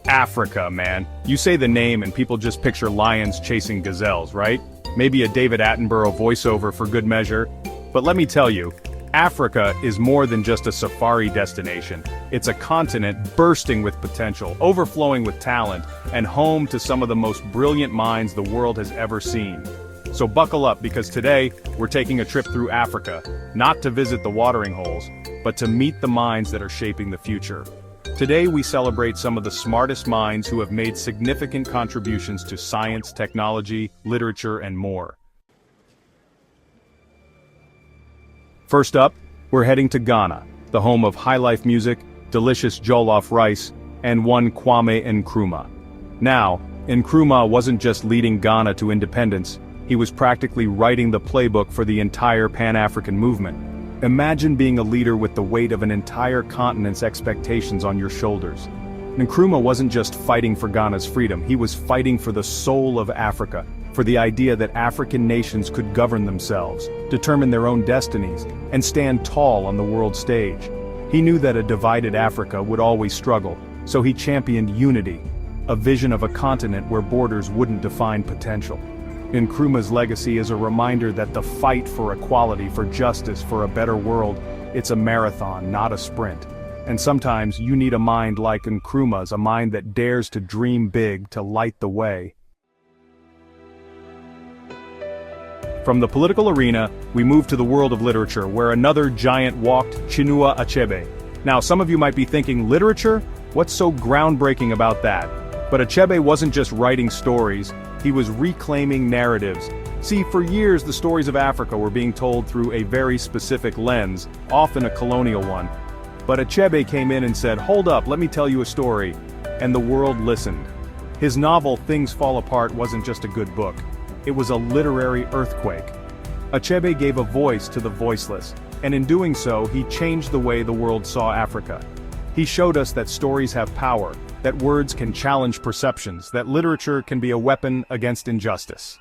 Africa, man. You say the name and people just picture lions chasing gazelles, right? Maybe a David Attenborough voiceover for good measure. But let me tell you, Africa is more than just a safari destination. It's a continent bursting with potential, overflowing with talent, and home to some of the most brilliant minds the world has ever seen. So buckle up, because today, we're taking a trip through Africa, not to visit the watering holes, but to meet the minds that are shaping the future. Today we celebrate some of the smartest minds who have made significant contributions to science, technology, literature, and more. First up, we're heading to Ghana, the home of high-life music, delicious jollof rice, and one Kwame Nkrumah. Now, Nkrumah wasn't just leading Ghana to independence, he was practically writing the playbook for the entire Pan-African movement. Imagine being a leader with the weight of an entire continent's expectations on your shoulders. Nkrumah wasn't just fighting for Ghana's freedom, he was fighting for the soul of Africa, for the idea that African nations could govern themselves, determine their own destinies, and stand tall on the world stage. He knew that a divided Africa would always struggle, so he championed unity, a vision of a continent where borders wouldn't define potential. Nkrumah's legacy is a reminder that the fight for equality, for justice, for a better world, it's a marathon, not a sprint. And sometimes you need a mind like Nkrumah's, a mind that dares to dream big, to light the way. From the political arena, we move to the world of literature, where another giant walked, Chinua Achebe. Now, some of you might be thinking, literature? What's so groundbreaking about that? But Achebe wasn't just writing stories, he was reclaiming narratives. See, for years the stories of Africa were being told through a very specific lens, often a colonial one. But Achebe came in and said, hold up, let me tell you a story. And the world listened. His novel, Things Fall Apart, wasn't just a good book. It was a literary earthquake. Achebe gave a voice to the voiceless, and in doing so, he changed the way the world saw Africa. He showed us that stories have power, that words can challenge perceptions, that literature can be a weapon against injustice.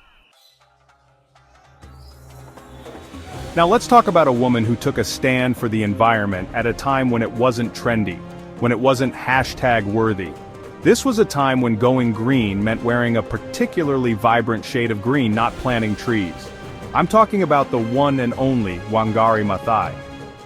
Now let's talk about a woman who took a stand for the environment at a time when it wasn't trendy, when it wasn't hashtag worthy. This was a time when going green meant wearing a particularly vibrant shade of green, not planting trees. I'm talking about the one and only Wangari Maathai.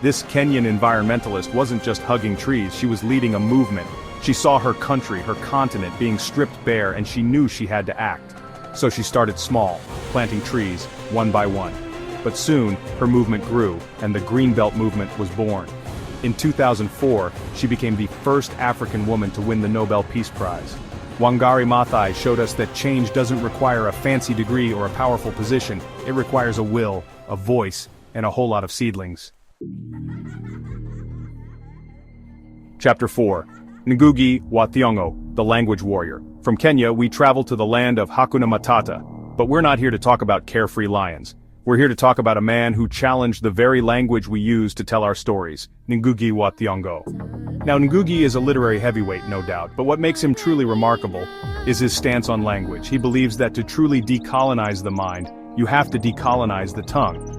This Kenyan environmentalist wasn't just hugging trees, she was leading a movement. She saw her country, her continent, being stripped bare, and she knew she had to act. So she started small, planting trees, one by one. But soon, her movement grew, and the Greenbelt movement was born. In 2004, she became the first African woman to win the Nobel Peace Prize. Wangari Maathai showed us that change doesn't require a fancy degree or a powerful position, it requires a will, a voice, and a whole lot of seedlings. Chapter 4. Ngugi wa Thiong'o, the language warrior. From Kenya, we travel to the land of Hakuna Matata, but we're not here to talk about carefree lions. We're here to talk about a man who challenged the very language we use to tell our stories, Ngugi wa Thiong'o. Now, Ngugi is a literary heavyweight, no doubt, but what makes him truly remarkable is his stance on language. He believes that to truly decolonize the mind, you have to decolonize the tongue.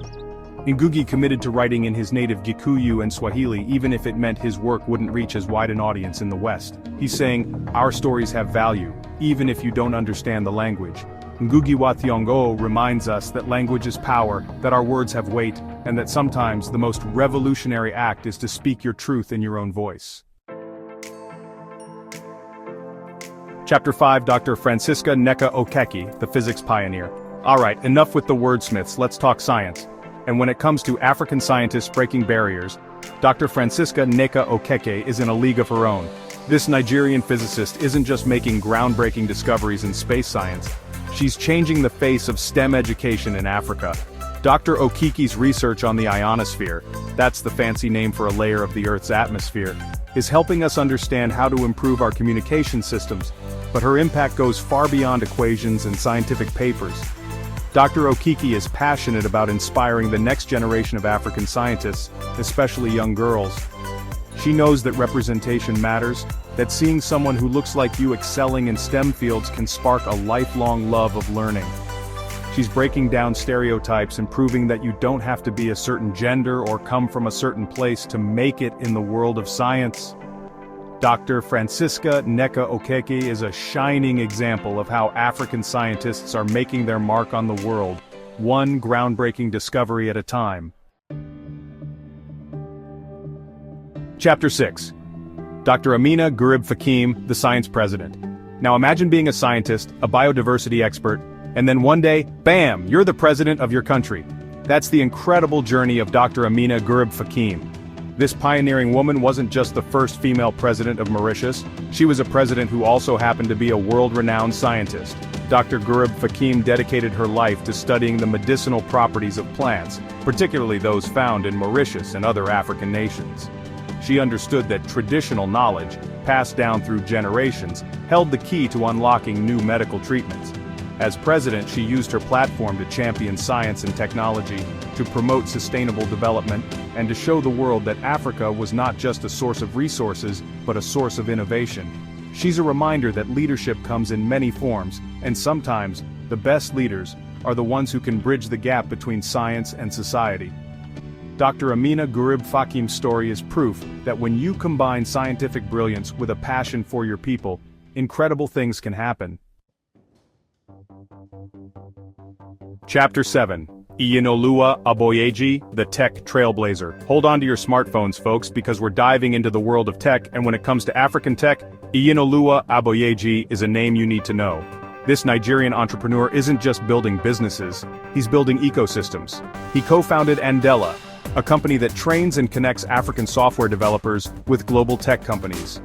Ngugi committed to writing in his native Gikuyu and Swahili even if it meant his work wouldn't reach as wide an audience in the West. He's saying, our stories have value, even if you don't understand the language. Ngugi wa Thiong'o reminds us that language is power, that our words have weight, and that sometimes the most revolutionary act is to speak your truth in your own voice. Chapter 5. Dr. Francisca Nneka Okeke, the physics pioneer. Alright, enough with the wordsmiths, let's talk science. And when it comes to African scientists breaking barriers, Dr. Francisca Nneka Okeke is in a league of her own. This Nigerian physicist isn't just making groundbreaking discoveries in space science, she's changing the face of STEM education in Africa. Dr. Okeke's research on the ionosphere, that's the fancy name for a layer of the Earth's atmosphere, is helping us understand how to improve our communication systems, but her impact goes far beyond equations and scientific papers. Dr. Okeke is passionate about inspiring the next generation of African scientists, especially young girls. She knows that representation matters, that seeing someone who looks like you excelling in STEM fields can spark a lifelong love of learning. She's breaking down stereotypes and proving that you don't have to be a certain gender or come from a certain place to make it in the world of science. Dr. Francisca Nneka Okeke is a shining example of how African scientists are making their mark on the world, one groundbreaking discovery at a time. Chapter 6. Dr. Amina Gurib Fakim, the science president. Now imagine being a scientist, a biodiversity expert, and then one day, bam, you're the president of your country. That's the incredible journey of Dr. Amina Gurib Fakim. This pioneering woman wasn't just the first female president of Mauritius, she was a president who also happened to be a world-renowned scientist. Dr. Gurib Fakim dedicated her life to studying the medicinal properties of plants, particularly those found in Mauritius and other African nations. She understood that traditional knowledge, passed down through generations, held the key to unlocking new medical treatments. As president, she used her platform to champion science and technology, to promote sustainable development, and to show the world that Africa was not just a source of resources, but a source of innovation. She's a reminder that leadership comes in many forms, and sometimes, the best leaders are the ones who can bridge the gap between science and society. Dr. Amina Gurib Fakim's story is proof that when you combine scientific brilliance with a passion for your people, incredible things can happen. Chapter 7. Iyinoluwa Aboyeji, the Tech Trailblazer. Hold on to your smartphones, folks, because we're diving into the world of tech, and when it comes to African tech, Iyinoluwa Aboyeji is a name you need to know. This Nigerian entrepreneur isn't just building businesses, he's building ecosystems. He co-founded Andela, a company that trains and connects African software developers with global tech companies.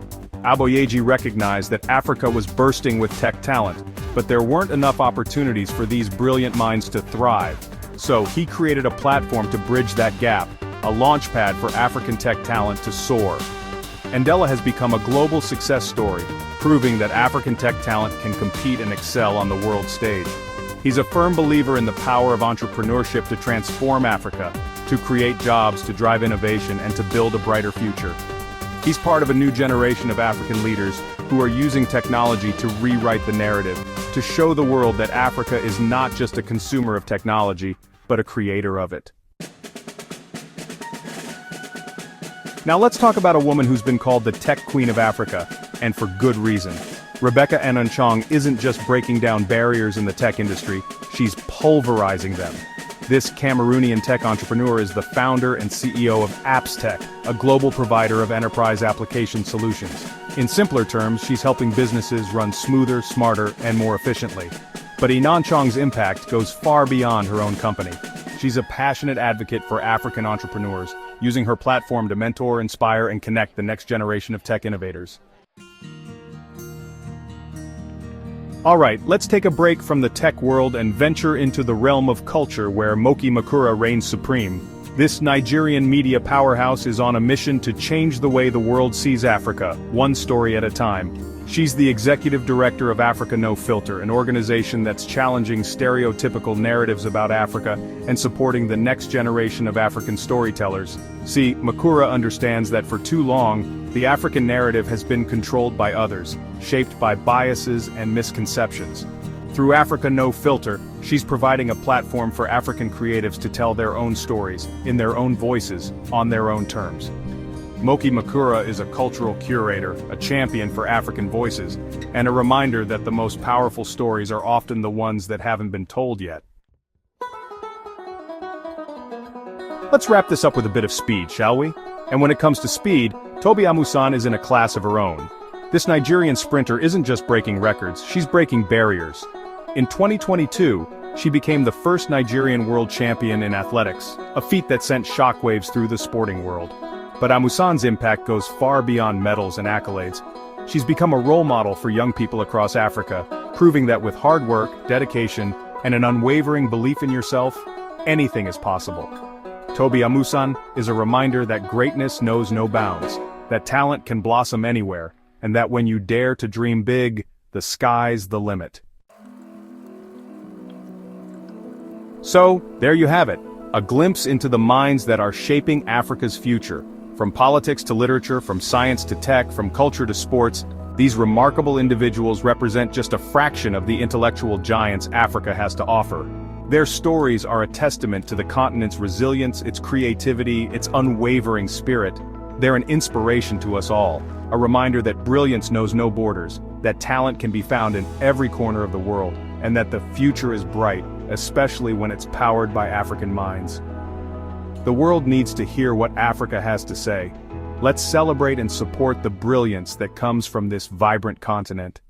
Aboyeji recognized that Africa was bursting with tech talent, but there weren't enough opportunities for these brilliant minds to thrive. So he created a platform to bridge that gap, a launchpad for African tech talent to soar. Andela has become a global success story, proving that African tech talent can compete and excel on the world stage. He's a firm believer in the power of entrepreneurship to transform Africa, to create jobs, to drive innovation, and to build a brighter future. He's part of a new generation of African leaders who are using technology to rewrite the narrative, to show the world that Africa is not just a consumer of technology, but a creator of it. Now let's talk about a woman who's been called the tech queen of Africa, and for good reason. Rebecca Anonchong isn't just breaking down barriers in the tech industry, she's pulverizing them. This Cameroonian tech entrepreneur is the founder and CEO of AppsTech, a global provider of enterprise application solutions. In simpler terms, she's helping businesses run smoother, smarter, and more efficiently. But Anonchong's impact goes far beyond her own company. She's a passionate advocate for African entrepreneurs, using her platform to mentor, inspire, and connect the next generation of tech innovators. Alright, let's take a break from the tech world and venture into the realm of culture where Moki Makura reigns supreme. This Nigerian media powerhouse is on a mission to change the way the world sees Africa, one story at a time. She's the executive director of Africa No Filter, an organization that's challenging stereotypical narratives about Africa and supporting the next generation of African storytellers. See, Makura understands that for too long, the African narrative has been controlled by others, shaped by biases and misconceptions. Through Africa No Filter, she's providing a platform for African creatives to tell their own stories, in their own voices, on their own terms. Moki Makura is a cultural curator, a champion for African voices, and a reminder that the most powerful stories are often the ones that haven't been told yet. Let's wrap this up with a bit of speed, shall we? And when it comes to speed, Tobi Amusan is in a class of her own. This Nigerian sprinter isn't just breaking records, she's breaking barriers. In 2022, she became the first Nigerian world champion in athletics, a feat that sent shockwaves through the sporting world. But Amusan's impact goes far beyond medals and accolades. She's become a role model for young people across Africa, proving that with hard work, dedication, and an unwavering belief in yourself, anything is possible. Tobi Amusan is a reminder that greatness knows no bounds, that talent can blossom anywhere, and that when you dare to dream big, the sky's the limit. So, there you have it, a glimpse into the minds that are shaping Africa's future. From politics to literature, from science to tech, from culture to sports, these remarkable individuals represent just a fraction of the intellectual giants Africa has to offer. Their stories are a testament to the continent's resilience, its creativity, its unwavering spirit. They're an inspiration to us all, a reminder that brilliance knows no borders, that talent can be found in every corner of the world, and that the future is bright, especially when it's powered by African minds. The world needs to hear what Africa has to say. Let's celebrate and support the brilliance that comes from this vibrant continent.